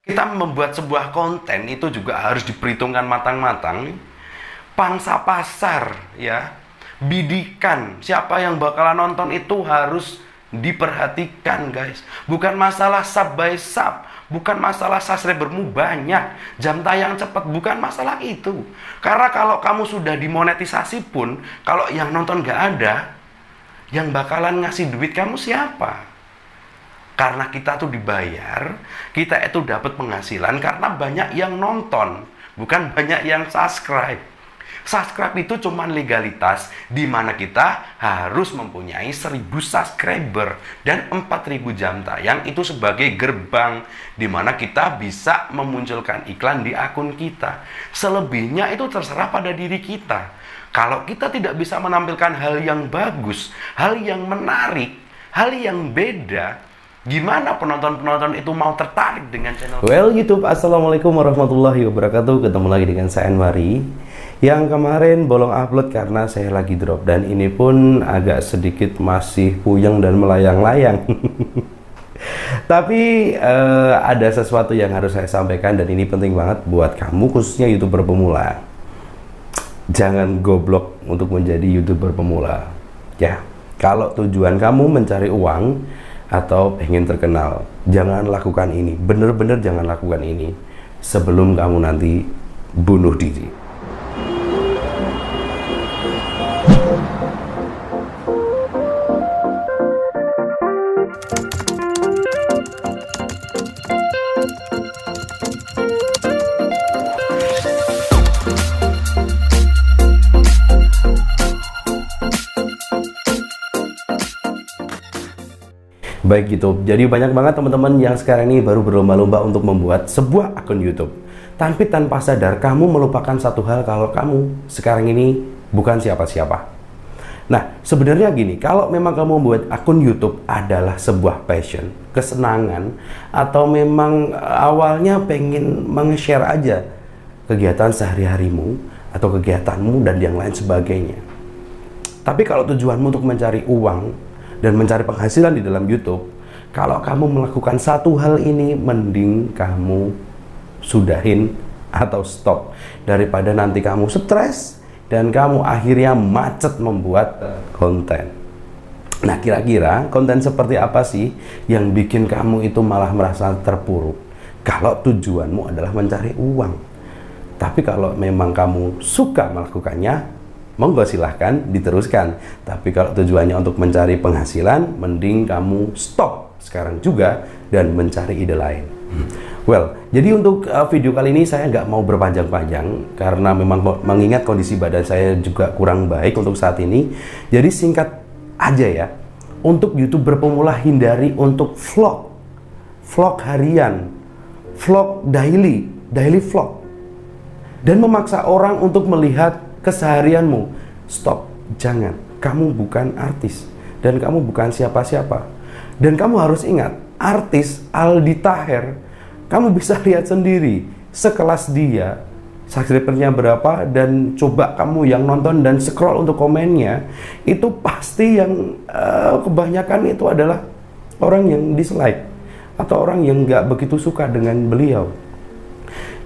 Kita membuat sebuah konten itu juga harus diperhitungkan matang-matang. Pangsa pasar, ya, bidikan, siapa yang bakalan nonton itu harus diperhatikan, guys. Bukan masalah sub by sub, bukan masalah subscribermu banyak, jam tayang cepat, bukan masalah itu. Karena kalau kamu sudah dimonetisasi pun, kalau yang nonton gak ada, yang bakalan ngasih duit kamu siapa? Karena kita tuh dibayar, kita itu dapat penghasilan karena banyak yang nonton, bukan banyak yang subscribe. Subscribe itu cuma legalitas, di mana kita harus mempunyai 1000 subscriber dan 4000 jam tayang itu sebagai gerbang, di mana kita bisa memunculkan iklan di akun kita. Selebihnya itu terserah pada diri kita. Kalau kita tidak bisa menampilkan hal yang bagus, hal yang menarik, hal yang beda, gimana penonton-penonton itu mau tertarik dengan channel? Well YouTube, assalamualaikum warahmatullahi wabarakatuh. Ketemu lagi dengan saya Anwari. Yang kemarin bolong upload karena saya lagi drop, dan ini pun agak sedikit masih puyeng dan melayang-layang. Tapi ada sesuatu yang harus saya sampaikan, dan ini penting banget buat kamu khususnya YouTuber pemula. Jangan goblok untuk menjadi YouTuber pemula. Ya, kalau tujuan kamu mencari uang atau pengen terkenal, jangan lakukan ini. Bener-bener jangan lakukan ini sebelum kamu nanti bunuh diri. Baik YouTube, jadi banyak banget teman-teman yang sekarang ini baru berlomba-lomba untuk membuat sebuah akun YouTube. Tapi tanpa sadar kamu melupakan satu hal, kalau kamu sekarang ini bukan siapa-siapa. Nah, sebenarnya gini, kalau memang kamu membuat akun YouTube adalah sebuah passion, kesenangan, atau memang awalnya pengen meng-share aja kegiatan sehari-harimu atau kegiatanmu dan yang lain sebagainya. Tapi kalau tujuanmu untuk mencari uang dan mencari penghasilan di dalam YouTube, kalau kamu melakukan satu hal ini, mending kamu sudahin atau stop, daripada nanti kamu stres dan kamu akhirnya macet membuat konten. Nah, kira-kira konten seperti apa sih yang bikin kamu itu malah merasa terpuruk kalau tujuanmu adalah mencari uang? Tapi kalau memang kamu suka melakukannya, monggo silahkan diteruskan. Tapi kalau tujuannya untuk mencari penghasilan, mending kamu stop sekarang juga dan mencari ide lain. Well, jadi untuk video kali ini saya nggak mau berpanjang-panjang karena memang mengingat kondisi badan saya juga kurang baik untuk saat ini. Jadi singkat aja ya, untuk YouTuber pemula hindari untuk vlog harian, vlog daily vlog, dan memaksa orang untuk melihat keseharianmu. Stop, jangan. Kamu bukan artis dan kamu bukan siapa-siapa. Dan kamu harus ingat, artis Aldi Taher, kamu bisa lihat sendiri sekelas dia, subscribernya berapa, dan coba kamu yang nonton dan scroll untuk komennya, itu pasti yang kebanyakan itu adalah orang yang dislike atau orang yang nggak begitu suka dengan beliau.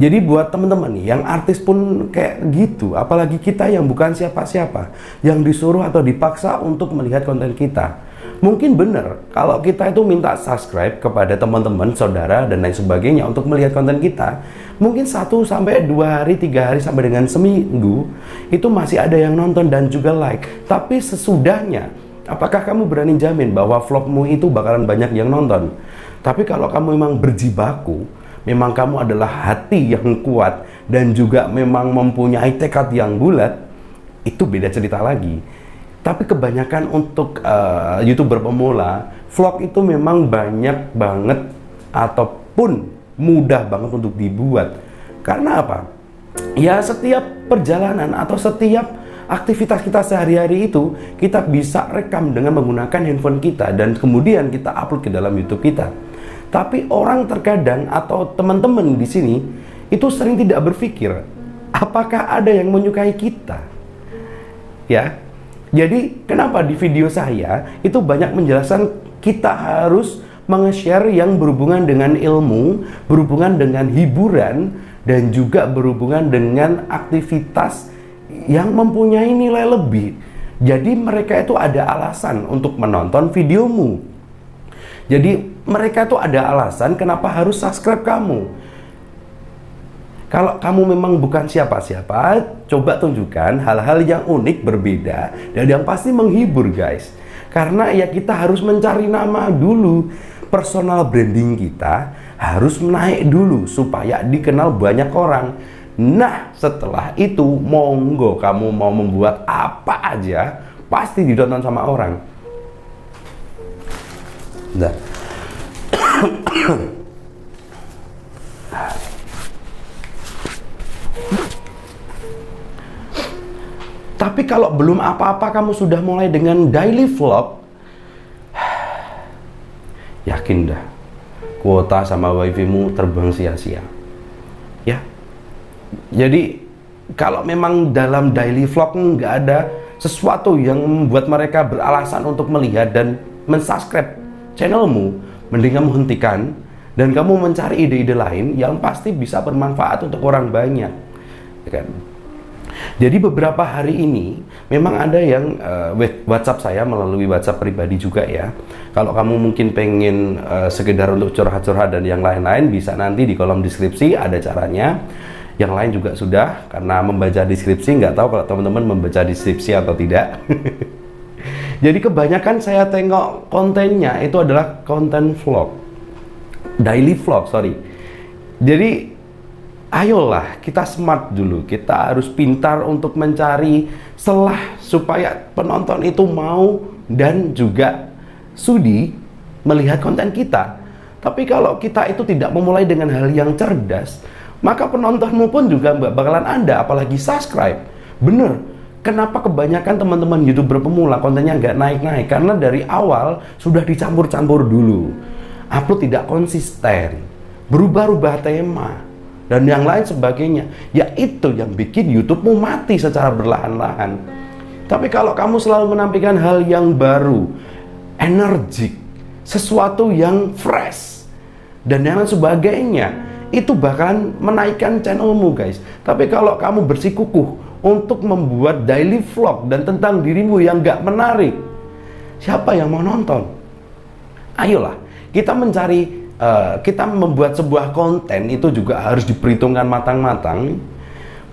Jadi buat teman-teman nih, yang artis pun kayak gitu, apalagi kita yang bukan siapa-siapa, yang disuruh atau dipaksa untuk melihat konten kita. Mungkin bener kalau kita itu minta subscribe kepada teman-teman, saudara, dan lain sebagainya untuk melihat konten kita. Mungkin 1 sampai 2 hari, 3 hari, sampai dengan seminggu, itu masih ada yang nonton dan juga like. Tapi sesudahnya, apakah kamu berani jamin bahwa vlogmu itu bakalan banyak yang nonton? Tapi kalau kamu memang berjibaku, memang kamu adalah hati yang kuat dan juga memang mempunyai tekad yang bulat, itu beda cerita lagi. Tapi kebanyakan untuk YouTuber pemula, vlog itu memang banyak banget ataupun mudah banget untuk dibuat. Karena apa? Ya, setiap perjalanan atau setiap aktivitas kita sehari-hari itu kita bisa rekam dengan menggunakan handphone kita dan kemudian kita upload ke dalam YouTube kita. Tapi orang terkadang atau teman-teman di sini itu sering tidak berpikir, apakah ada yang menyukai kita? Ya, jadi kenapa di video saya itu banyak menjelaskan kita harus menge-share yang berhubungan dengan ilmu, berhubungan dengan hiburan, dan juga berhubungan dengan aktivitas yang mempunyai nilai lebih. Jadi mereka itu ada alasan untuk menonton videomu. Jadi mereka itu ada alasan kenapa harus subscribe kamu. Kalau kamu memang bukan siapa-siapa, coba tunjukkan hal-hal yang unik, berbeda, dan yang pasti menghibur guys. Karena ya kita harus mencari nama dulu. Personal branding kita harus naik dulu supaya dikenal banyak orang. Nah, setelah itu monggo kamu mau membuat apa aja pasti ditonton sama orang. Nah. Tapi kalau belum apa-apa kamu sudah mulai dengan daily vlog, yakin dah kuota sama wifi-mu terbang sia-sia. Ya. Jadi kalau memang dalam daily vlog nggak ada sesuatu yang membuat mereka beralasan untuk melihat dan mensubscribe channelmu, mending kamu hentikan dan kamu mencari ide-ide lain yang pasti bisa bermanfaat untuk orang banyak, ya kan? Jadi beberapa hari ini memang ada yang WhatsApp saya melalui WhatsApp pribadi juga ya. Kalau kamu mungkin pengen sekedar untuk curhat-curhat dan yang lain-lain, bisa nanti di kolom deskripsi ada caranya. Yang lain juga sudah, karena membaca deskripsi, nggak tahu kalau teman-teman membaca deskripsi atau tidak. Jadi kebanyakan saya tengok kontennya itu adalah konten vlog, daily vlog, sorry. Jadi ayolah kita smart dulu, kita harus pintar untuk mencari celah supaya penonton itu mau dan juga sudi melihat konten kita. Tapi kalau kita itu tidak memulai dengan hal yang cerdas, maka penontonmu pun juga bakalan ada, apalagi subscribe. Bener, kenapa kebanyakan teman-teman YouTuber pemula kontennya nggak naik-naik? Karena dari awal sudah dicampur-campur dulu, upload tidak konsisten, berubah-ubah tema, dan yang lain sebagainya. Ya itu yang bikin YouTube-mu mati secara berlahan-lahan. Tapi kalau kamu selalu menampilkan hal yang baru, energik, sesuatu yang fresh, dan yang lain sebagainya, itu bakalan menaikkan channelmu guys. Tapi kalau kamu bersikukuh untuk membuat daily vlog dan tentang dirimu yang gak menarik, siapa yang mau nonton? Ayolah, kita mencari, kita membuat sebuah konten itu juga harus diperhitungkan matang-matang.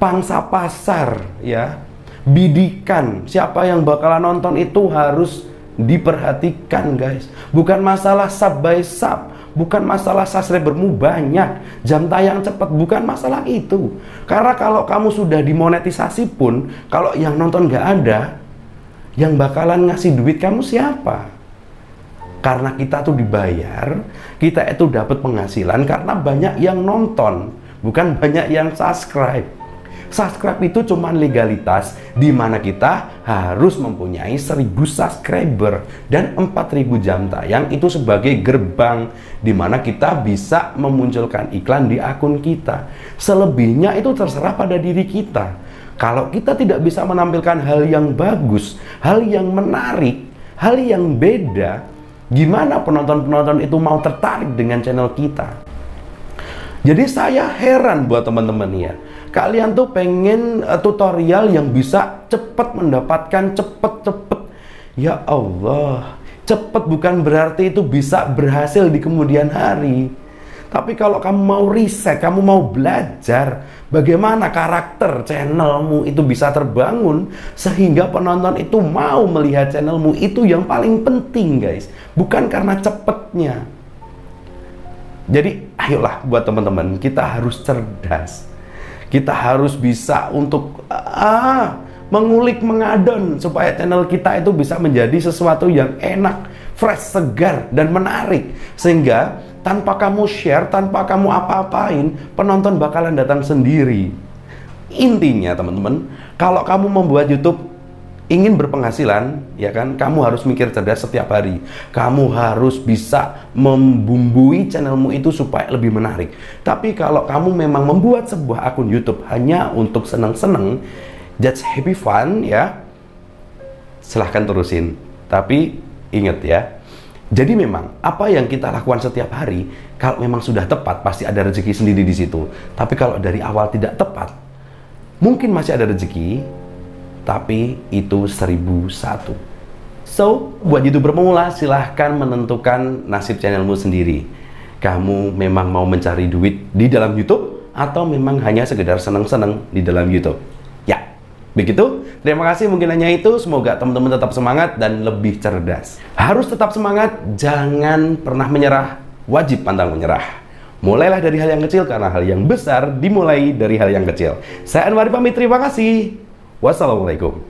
Pangsa pasar ya, bidikan siapa yang bakalan nonton itu harus diperhatikan guys. Bukan masalah sub by sub, bukan masalah subscribermu banyak, jam tayang cepat, bukan masalah itu. Karena kalau kamu sudah dimonetisasi pun, kalau yang nonton nggak ada, yang bakalan ngasih duit kamu siapa? Karena kita tuh dibayar, kita itu dapat penghasilan karena banyak yang nonton, bukan banyak yang subscribe. Subscribe itu cuma legalitas, di mana kita harus mempunyai 1000 subscriber dan 4000 jam tayang itu sebagai gerbang di mana kita bisa memunculkan iklan di akun kita. Selebihnya itu terserah pada diri kita. Kalau kita tidak bisa menampilkan hal yang bagus, hal yang menarik, hal yang beda, gimana penonton-penonton itu mau tertarik dengan channel kita? Jadi saya heran buat teman-teman ya. Kalian tuh pengen tutorial yang bisa cepat mendapatkan, cepet. Ya Allah, cepet bukan berarti itu bisa berhasil di kemudian hari. Tapi kalau kamu mau riset, kamu mau belajar bagaimana karakter channelmu itu bisa terbangun sehingga penonton itu mau melihat channelmu, itu yang paling penting guys. Bukan karena cepetnya. Jadi ayolah buat teman-teman, kita harus cerdas. Kita harus bisa untuk mengulik, mengadon supaya channel kita itu bisa menjadi sesuatu yang enak, fresh, segar, dan menarik. Sehingga tanpa kamu share, tanpa kamu apa-apain, penonton bakalan datang sendiri. Intinya teman-teman, kalau kamu membuat YouTube ingin berpenghasilan, ya kan, kamu harus mikir cerdas setiap hari. Kamu harus bisa membumbui channelmu itu supaya lebih menarik. Tapi kalau kamu memang membuat sebuah akun YouTube hanya untuk seneng-seneng, just happy fun ya, silahkan terusin. Tapi ingat ya, Jadi memang apa yang kita lakukan setiap hari, kalau memang sudah tepat, pasti ada rezeki sendiri di situ. Tapi kalau dari awal tidak tepat, mungkin masih ada rezeki, tapi itu 1001. So, buat YouTuber pemula, silahkan menentukan nasib channelmu sendiri. Kamu memang mau mencari duit di dalam YouTube, atau memang hanya sekedar seneng-seneng di dalam YouTube? Ya, begitu. Terima kasih, mungkin hanya itu. Semoga teman-teman tetap semangat dan lebih cerdas. Harus tetap semangat, jangan pernah menyerah, wajib pantang menyerah. Mulailah dari hal yang kecil, karena hal yang besar dimulai dari hal yang kecil. Saya Anwar pamit, terima kasih. Wassalamualaikum.